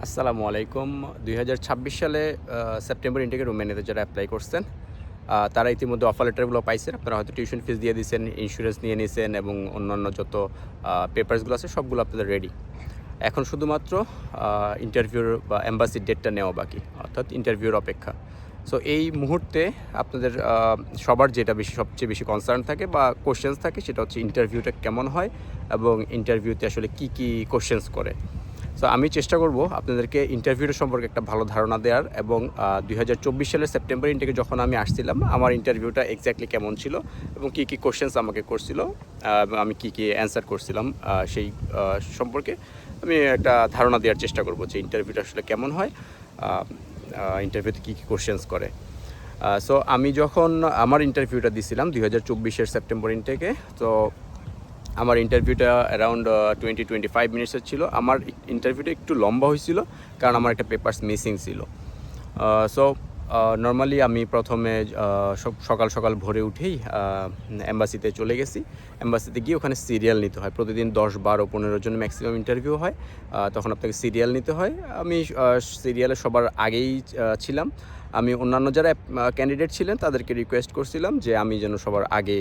আসসালামু আলাইকুম। ২০২৬ সালে সেপ্টেম্বর ইনটেকে রোমানিয়াতে যারা এপ্লাই করছেন, তারা ইতিমধ্যে অফার লেটারগুলো পাইছেন। আপনারা হয়তো টিউশন ফিস দিয়ে দিয়েছেন, ইন্স্যুরেন্স নিয়ে নিয়েছেন এবং অন্যান্য যত পেপারসগুলো আছে সবগুলো আপনাদের রেডি। এখন শুধুমাত্র ইন্টারভিউর বা এম্বাসির ডেটটা নেওয়া বাকি, অর্থাৎ ইন্টারভিউর অপেক্ষা। সো এই মুহূর্তে আপনাদের সবার যেটা সবচেয়ে বেশি কনসার্ন থাকে বা কোশ্চেন্স থাকে সেটা হচ্ছে ইন্টারভিউটা কেমন হয় এবং ইন্টারভিউতে আসলে কী কোশ্চেন্স করে। সো আমি চেষ্টা করব আপনাদেরকে ইন্টারভিউর সম্পর্কে একটা ভালো ধারণা দেওয়ার এবং ২০২৪ সালের সেপ্টেম্বর ইনটেকে যখন আমি আসছিলাম আমার ইন্টারভিউটা এক্স্যাক্টলি কেমন ছিল এবং কী কোশ্চেন্স আমাকে করছিল এবং আমি কী অ্যান্সার করছিলাম সেই সম্পর্কে আমি একটা ধারণা দেওয়ার চেষ্টা করব যে ইন্টারভিউটা আসলে কেমন হয়, ইন্টারভিউতে কী কোশ্চেন্স করে। সো আমি যখন আমার ইন্টারভিউটা দিছিলাম ২০২৪-এর সেপ্টেম্বর ইনটেকে, তো আমার ইন্টারভিউটা অ্যারাউন্ড 20-25 মিনিটসের ছিল। আমার ইন্টারভিউটা একটু লম্বা হয়েছিল কারণ আমার একটা পেপারস মিসিং ছিল। সো নর্মালি আমি প্রথমে সকাল সকাল ভোরে উঠেই এম্বাসিতে চলে গেছি। এম্বাসিতে গিয়ে ওখানে সিরিয়াল নিতে হয়। প্রতিদিন 10-12-15 জন ম্যাক্সিমাম ইন্টারভিউ হয়। তখন আপনাকে সিরিয়াল নিতে হয়। আমি সিরিয়ালে সবার আগেই ছিলাম। আমি অন্যান্য যারা ক্যান্ডিডেট ছিলেন তাদেরকে রিকোয়েস্ট করছিলাম যে আমি যেন সবার আগে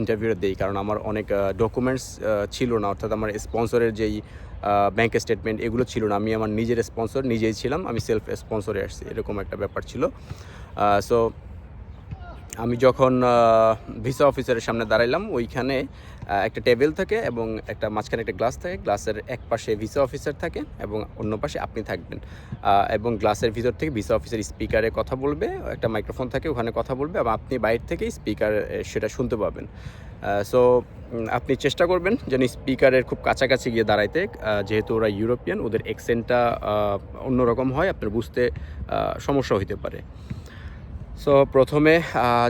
ইন্টারভিউটা দেই, কারণ আমার অনেক ডকুমেন্টস ছিল না, অর্থাৎ আমার স্পন্সরের যেই ব্যাঙ্ক স্টেটমেন্ট এগুলো ছিল না। আমি আমার নিজের স্পন্সর নিজেই ছিলাম, আমি সেলফ স্পন্সরে আসছি, এরকম একটা ব্যাপার ছিল। সো আমি যখন ভিসা অফিসারের সামনে দাঁড়াইলাম, ওইখানে একটা টেবিল থাকে এবং একটা মাঝখানে একটা গ্লাস থাকে। গ্লাসের এক পাশে ভিসা অফিসার থাকে এবং অন্য পাশে আপনি থাকবেন, এবং গ্লাসের ভিতর থেকে ভিসা অফিসার স্পিকারে কথা বলবে, একটা মাইক্রোফোন থাকে ওখানে কথা বলবে এবং আপনি বাইরে থেকেই স্পিকার সেটা শুনতে পাবেন। সো আপনি চেষ্টা করবেন যেন স্পিকারের খুব কাছাকাছি গিয়ে দাঁড়াইতে, যেহেতু ওরা ইউরোপিয়ান, ওদের অ্যাকসেন্টটা অন্যরকম হয়, আপনার বুঝতে সমস্যা হইতে পারে। সো প্রথমে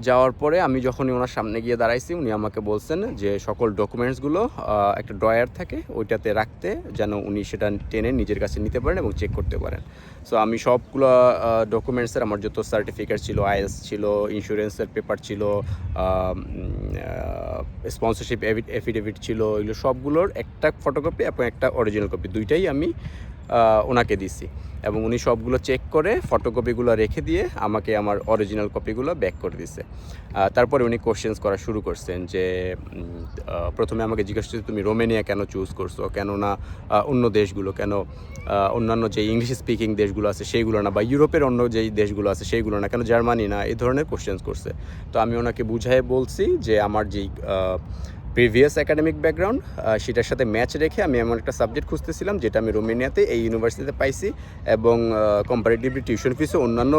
যাওয়ার পরে আমি যখনই ওনার সামনে গিয়ে দাঁড়াইছি, উনি আমাকে বলছেন যে সকল ডকুমেন্টসগুলো একটা ড্রয়ার থাকে ওইটাতে রাখতে, যেন উনি সেটা টেনে নিজের কাছে নিতে পারেন এবং চেক করতে পারেন। সো আমি সবগুলো ডকুমেন্টসের আমার যত সার্টিফিকেট ছিল, আইএলস ছিল, ইন্স্যুরেন্সের পেপার ছিল, স্পন্সরশিপ এফিডেভিট ছিল, এগুলো সবগুলোর একটা ফটোকপি এবং একটা অরিজিনাল কপি দুইটাই আমি ওনাকে দিছি এবং উনি সবগুলো চেক করে ফটোকপিগুলো রেখে দিয়ে আমাকে আমার অরিজিনাল কপিগুলো ব্যাক করে দিছে। তারপরে উনি কোশ্চেন্স করা শুরু করছেন যে প্রথমে আমাকে জিজ্ঞেস করছে তুমি রোমেনিয়া কেন চুজ করছো, কেন না অন্য দেশগুলো, কেন অন্যান্য যে ইংলিশ স্পিকিং দেশগুলো আছে সেইগুলো না, বা ইউরোপের অন্য যেই দেশগুলো আছে সেইগুলো না, কেন জার্মানি না, এই ধরনের কোশ্চেন্স করছে। তো আমি ওনাকে বুঝাই বলছি যে আমার যেই প্রিভিয়াস একাডেমিক ব্যাকগ্রাউন্ড সেটার সাথে ম্যাচ রেখে আমি এমন একটা সাবজেক্ট খুঁজতেছিলাম যেটা আমি রোমেনিয়াতে এই ইউনিভার্সিটিতে পাইছি এবং কম্পারেটিভলি টিউশন ফিসও অন্যান্য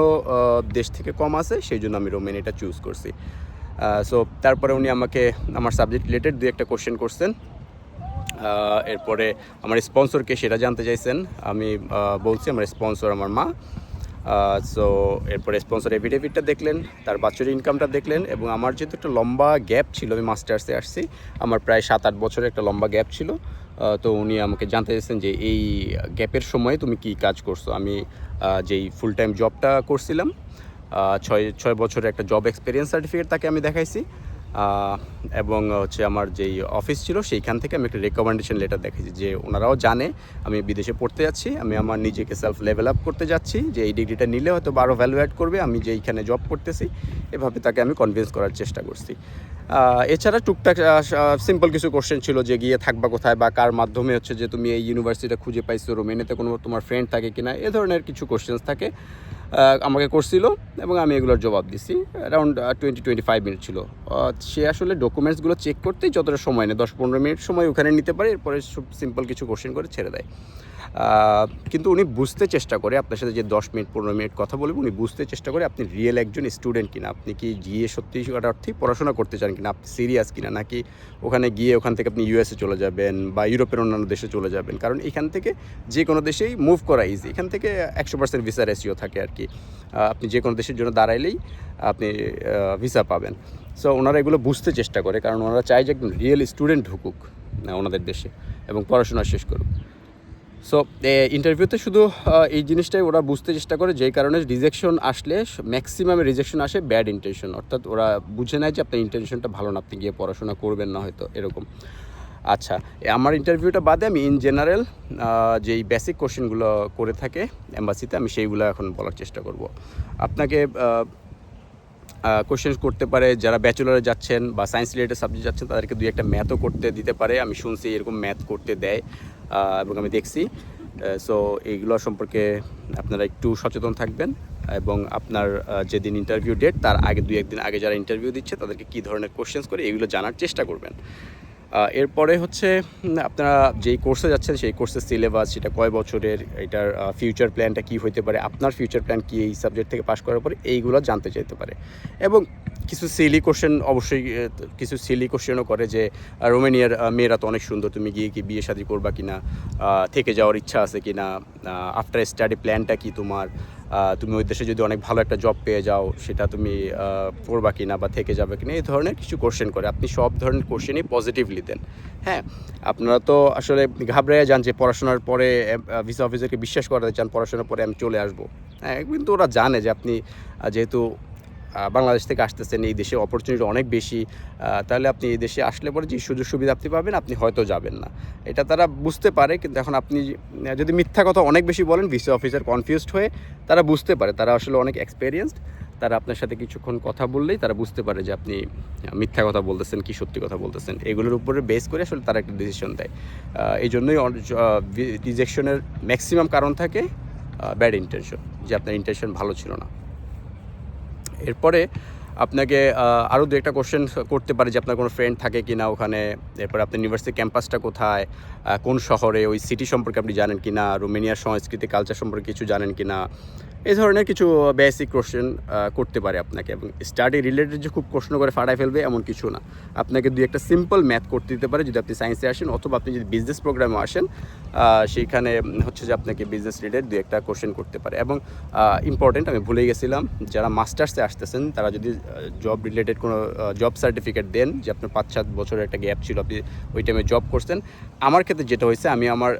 দেশ থেকে কম আছে, সেই জন্য আমি রোমেনিয়াটা চুজ করছি। সো তারপরে উনি আমাকে আমার সাবজেক্ট রিলেটেড দুই একটা কোশ্চেন করছেন। এরপরে আমার স্পন্সরকে সেটা জানতে চাইছেন। আমি বলছি আমার স্পন্সর আমার মা। সো এরপরে স্পন্সর এফিডেভিটটা দেখলেন, তার বাৎসরিক ইনকামটা দেখলেন এবং আমার যেহেতু একটা লম্বা গ্যাপ ছিল, আমি মাস্টার্সে আসছি, আমার প্রায় 7-8 বছরের একটা লম্বা গ্যাপ ছিল। তো উনি আমাকে জানতে চাইছেন যে এই গ্যাপের সময় তুমি কি কাজ করছো। আমি যেই ফুল টাইম জবটা করছিলাম, 6 বছরের একটা জব এক্সপিরিয়েন্স সার্টিফিকেট তাকে আমি দেখাইছি এবং হচ্ছে আমার যেই অফিস ছিল সেইখান থেকে আমি একটা রেকমেন্ডেশন লেটার দেখেছি যে ওনারাও জানে আমি বিদেশে পড়তে যাচ্ছি, আমি আমার নিজেকে সেলফ লেভেল আপ করতে যাচ্ছি, যে এই ডিগ্রিটা নিলে হয়তো আরও ভ্যালু অ্যাড করবে আমি যে এইখানে জব করতেছি, এভাবে তাকে আমি কনভিন্স করার চেষ্টা করছি। এছাড়া টুকটাক সিম্পল কিছু কোশ্চেন ছিল যে গিয়ে থাকবা কোথায় বা কার মাধ্যমে হচ্ছে যে তুমি এই ইউনিভার্সিটিটা খুঁজে পাইছো, রোমেনিয়াতে কোনো তোমার ফ্রেন্ড থাকে কিনা, এ ধরনের কিছু কোশ্চেন্স থাকে আমাকে করছিল এবং আমি এগুলোর জবাব দিছি। অ্যারাউন্ড 20-25 মিনিট ছিল। সে আসলে ডকুমেন্টসগুলো চেক করতেই যতটা সময় নেয় 10-15 মিনিট সময় ওখানে নিতে পারে, এরপরে সিম্পল কিছু কোশ্চেন করে ছেড়ে দেয়। কিন্তু উনি বুঝতে চেষ্টা করে আপনার সাথে যে 10-15 মিনিট কথা বলবে, উনি বুঝতে চেষ্টা করে আপনি রিয়েল একজন স্টুডেন্ট কিনা, আপনি কি গিয়ে সত্যি অর্থেই পড়াশোনা করতে চান কিনা, আপনি সিরিয়াস কিনা, নাকি ওখানে গিয়ে ওখান থেকে আপনি ইউএসএ চলে যাবেন বা ইউরোপের অন্যান্য দেশে চলে যাবেন। কারণ এখান থেকে যে কোনো দেশেই মুভ করা ইজি, এখান থেকে 100% ভিসা রেশিও থাকে আর কি। আপনি যে কোনো দেশের জন্য দাঁড়াইলেই আপনি ভিসা পাবেন। সো ওনারা এগুলো বুঝতে চেষ্টা করে, কারণ ওনারা চায় যে একদম রিয়েল স্টুডেন্ট ঢুকুক ওনাদের দেশে এবং পড়াশোনা শেষ করুক। সো ইন্টারভিউতে শুধু এই জিনিসটাই ওরা বুঝতে চেষ্টা করে, যেই কারণে রিজেকশন আসলে ম্যাক্সিমামে রিজেকশন আসে ব্যাড ইন্টেনশন, অর্থাৎ ওরা বুঝে নেয় যে আপনার ইন্টেনশনটা ভালো না, আপনি গিয়ে পড়াশোনা করবেন না হয়তো, এরকম। আচ্ছা, আমার ইন্টারভিউটা বাদে আমি ইন জেনারেল যেই বেসিক কোশ্চেনগুলো করে থাকে এম্বাসিতে আমি সেইগুলো এখন বলার চেষ্টা করব। আপনাকে কোশ্চেন করতে পারে যারা ব্যাচেলরে যাচ্ছেন বা সায়েন্স রিলেটেড সাবজেক্ট যাচ্ছেন, তাদেরকে দুই একটা ম্যাথও করতে দিতে পারে। আমি শুনছি এরকম ম্যাথ করতে দেয় এবং আমি দেখছি। সো এইগুলো সম্পর্কে আপনারা একটু সচেতন থাকবেন এবং আপনার যেদিন ইন্টারভিউ ডেট তার আগে 2-1 দিন আগে যারা ইন্টারভিউ দিচ্ছে তাদেরকে কী ধরনের কোশ্চেন্স করে এগুলো জানার চেষ্টা করবেন। এরপরে হচ্ছে আপনারা যেই কোর্সে যাচ্ছেন সেই কোর্সের সিলেবাস, সেটা কয় বছরের, এটার ফিউচার প্ল্যানটা কী হইতে পারে, আপনার ফিউচার প্ল্যান কী এই সাবজেক্ট থেকে পাশ করার পরে, এইগুলো জানতে চাইতে পারে। এবং কিছু সিলি কোশ্চেন অবশ্যই কিছু সিলি কোশ্চেনও করে যে রোমেনিয়ার মেয়েরা তো অনেক সুন্দর, তুমি গিয়ে কি বিয়ে শাদী করবা কি না, থেকে যাওয়ার ইচ্ছা আছে কি না, আফটার স্টাডি প্ল্যানটা কি তোমার, তুমি ওই দেশে যদি অনেক ভালো একটা জব পেয়ে যাও সেটা তুমি করবা কি না বা থেকে যাবে কি না, এই ধরনের কিছু কোশ্চেন করে। আপনি সব ধরনের কোশ্চেনই পজিটিভলি দেন। হ্যাঁ, আপনারা তো আসলে ঘাবড়াইয়া যান যে পড়াশোনার পরে ভিসা অফিসারকে বিশ্বাস করাতে চান পড়াশোনার পরে আমি চলে আসবো। হ্যাঁ, কিন্তু ওরা জানে যে আপনি যেহেতু বাংলাদেশ থেকে আসতেছেন, এই দেশে অপরচুনিটি অনেক বেশি, তাহলে আপনি এই দেশে আসলে পরে যে সুযোগ সুবিধা আপনি পাবেন আপনি হয়তো যাবেন না, এটা তারা বুঝতে পারে। কিন্তু এখন আপনি যদি মিথ্যা কথা অনেক বেশি বলেন, ভিসা অফিসার কনফিউজড হয়ে তারা বুঝতে পারে, তারা আসলে অনেক এক্সপেরিয়েন্সড, তারা আপনার সাথে কিছুক্ষণ কথা বললেই তারা বুঝতে পারে যে আপনি মিথ্যা কথা বলতেছেন কি সত্যি কথা বলতেছেন। এগুলোর উপরে বেস করে আসলে তারা একটা ডিসিশন দেয়। এই জন্যই রিজেকশনের ম্যাক্সিমাম কারণ থাকে ব্যাড ইন্টেনশন, যে আপনার ইন্টেনশন ভালো ছিল না। এরপরে আপনাকে আরও দু একটা কোশ্চেন করতে পারে যে আপনার কোনো ফ্রেন্ড থাকে কি না ওখানে, এরপরে আপনার ইউনিভার্সিটি ক্যাম্পাসটা কোথায়, কোন শহরে, ওই সিটি সম্পর্কে আপনি জানেন কি না, রোমেনিয়ার সংস্কৃতি কালচার সম্পর্কে কিছু জানেন কি না, এই ধরনের কিছু বেসিক কোশ্চেন করতে পারে আপনাকে। এবং স্টাডি রিলেটেড যে খুব প্রশ্ন করে ফাটায় ফেলবে এমন কিছু না, আপনাকে দুই একটা সিম্পল ম্যাথ করতে দিতে পারে যদি আপনি সায়েন্সে আসেন, অথবা আপনি যদি বিজনেস প্রোগ্রামে আসেন সেইখানে হচ্ছে যে আপনাকে বিজনেস রিলেটেড দুই একটা কোশ্চেন করতে পারে। এবং ইম্পর্টেন্ট, আমি ভুলে গেছিলাম, যারা মাস্টার্সে আসতেছেন তারা যদি জব রিলেটেড কোনো জব সার্টিফিকেট দেন যে আপনার 5-7 বছরের একটা গ্যাপ ছিল, আপনি ওই টাইমে জব করছেন। আমার ক্ষেত্রে যেটা হয়েছে, আমি আমার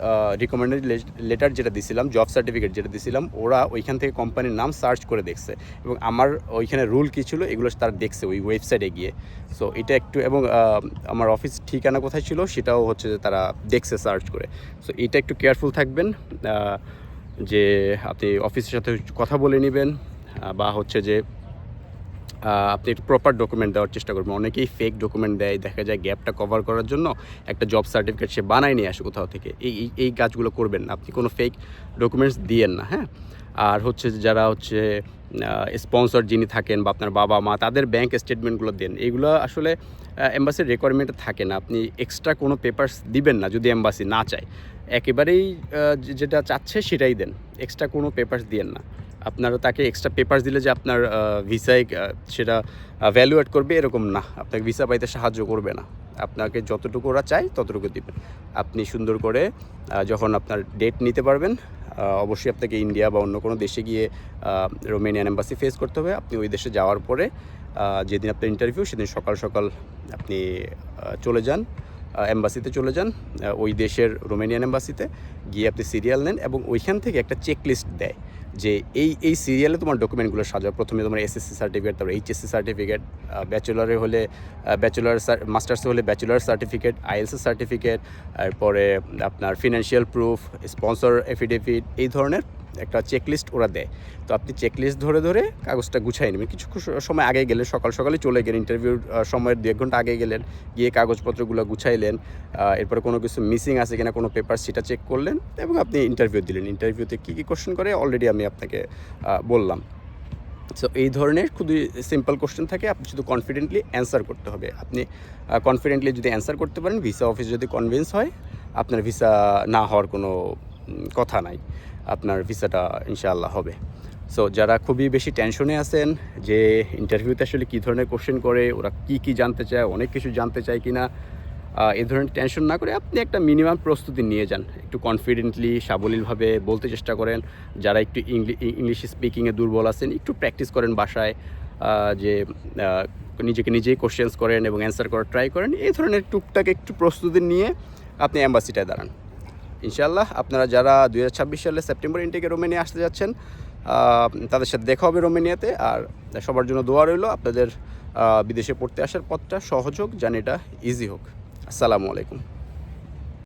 রিকমেন্ডেড লেটার যেটা দিছিলাম, জব সার্টিফিকেট যেটা দিছিলাম, ওরা ওইখান থেকে কোম্পানির নাম সার্চ করে দেখছে এবং আমার ওইখানে রুল কী ছিল এগুলো তারা দেখছে ওই ওয়েবসাইটে গিয়ে। সো এটা একটু, এবং আমার অফিস ঠিকানা কোথায় ছিল সেটাও হচ্ছে যে তারা দেখছে সার্চ করে। সো এটা একটু কেয়ারফুল থাকবেন যে আপনি অফিসের সাথে কথা বলে নেবেন, বা হচ্ছে যে আপনি একটু প্রপার ডকুমেন্ট দেওয়ার চেষ্টা করবেন। অনেকেই ফেক ডকুমেন্ট দেয়, দেখা যায় গ্যাপটা কভার করার জন্য একটা জব সার্টিফিকেট সে বানায় নিয়ে আসে কোথাও থেকে। এই কাজগুলো করবেন না, আপনি কোনো ফেক ডকুমেন্টস দিয়েন না। হ্যাঁ, আর হচ্ছে যারা হচ্ছে স্পন্সর যিনি থাকেন বা আপনার বাবা মা, তাদের ব্যাংক স্টেটমেন্টগুলো দেন। এইগুলো আসলে এম্বাসির রিকোয়ারমেন্টে থাকে না, আপনি এক্সট্রা কোনো পেপারস দিবেন না যদি এম্বাসি না চায়। একেবারেই যেটা চাচ্ছে সেটাই দেন, এক্সট্রা কোনো পেপারস দিয়েন না। আপনারা তাকে এক্সট্রা পেপারস দিলে যে আপনার ভিসায় সেটা ভ্যালুয়েট করবে এরকম না, আপনাকে ভিসা পাইতে সাহায্য করবে না। আপনাকে যতটুকু ওরা চায় ততটুকু দিবেন। আপনি সুন্দর করে যখন আপনার ডেট নিতে পারবেন, অবশ্যই আপনাকে ইন্ডিয়া বা অন্য কোনো দেশে গিয়ে রোমেনিয়ান এম্বাসি ফেস করতে হবে। আপনি ওই দেশে যাওয়ার পরে যেদিন আপনার ইন্টারভিউ সেদিন সকাল সকাল আপনি চলে যান, এম্বাসিতে চলে যান, ওই দেশের রোমেনিয়ান এম্বাসিতে গিয়ে আপনি সিরিয়াল নেন এবং ওইখান থেকে একটা চেকলিস্ট দেয় যে এই সিরিয়ালে তোমার ডকুমেন্টগুলো সাজাও। প্রথমে তোমার এসএসসি সার্টিফিকেট, তারপর এইচএসসি সার্টিফিকেট, ব্যাচেলরে হলে ব্যাচেলার, মাস্টার্সে হলে ব্যাচেলার সার্টিফিকেট, আইএলসি সার্টিফিকেট, তারপরে আপনার ফিনান্সিয়াল প্রুফ, স্পন্সর এফিডেভিট, এই ধরনের একটা চেকলিস্ট ওরা দেয়। তো আপনি চেকলিস্ট ধরে ধরে কাগজটা গুছাই নেবেন। কিছু সময় আগে গেলেন, সকাল সকালে চলে গেলেন, ইন্টারভিউর সময়ের 2-1 ঘন্টা আগে গেলেন, গিয়ে কাগজপত্রগুলো গুছাইলেন, এরপরে কোনো কিছু মিসিং আছে কিনা কোনো পেপার সেটা চেক করলেন এবং আপনি ইন্টারভিউ দিলেন। ইন্টারভিউতে কী কী কোশ্চেন করে অলরেডি আমি আপনাকে বললাম। সো এই ধরনের খুবই সিম্পল কোশ্চেন থাকে, আপনি শুধু কনফিডেন্টলি অ্যান্সার করতে হবে। আপনি কনফিডেন্টলি যদি অ্যান্সার করতে পারেন, ভিসা অফিস যদি কনভিন্স হয়, আপনার ভিসা না হওয়ার কোনো কথা নাই, আপনার ভিসাটা ইনশাআল্লাহ হবে। সো যারা খুবই বেশি টেনশনে আছেন যে ইন্টারভিউতে আসলে কী ধরনের কোশ্চেন করে, ওরা কী জানতে চায়, অনেক কিছু জানতে চায় কি না, এই ধরনের টেনশন না করে আপনি একটা মিনিমাম প্রস্তুতি নিয়ে যান। একটু কনফিডেন্টলি সাবলীলভাবে বলতে চেষ্টা করেন। যারা একটু ইংলিশ স্পিকিংয়ে দুর্বল আছেন, একটু প্র্যাকটিস করেন বাসায়, যে নিজেকে নিজেই কোশ্চেন্স করেন এবং অ্যান্সার করার ট্রাই করেন। এই ধরনের টুকটাক একটু প্রস্তুতি নিয়ে আপনি অ্যাম্বাসিটায় দাঁড়ান। ইনশাআল্লাহ আপনারা যারা 2026 সালে সেপ্টেম্বর ইনটেকে রোমেনিয়া আসতে যাচ্ছেন, তাদের সাথে দেখা হবে রোমেনিয়াতে। আর সবার জন্য দোয়া রইল আপনাদের বিদেশে পড়তে আসার পথটা সহজ হোক, যেন এটা ইজি হোক। আসসালামু আলাইকুম।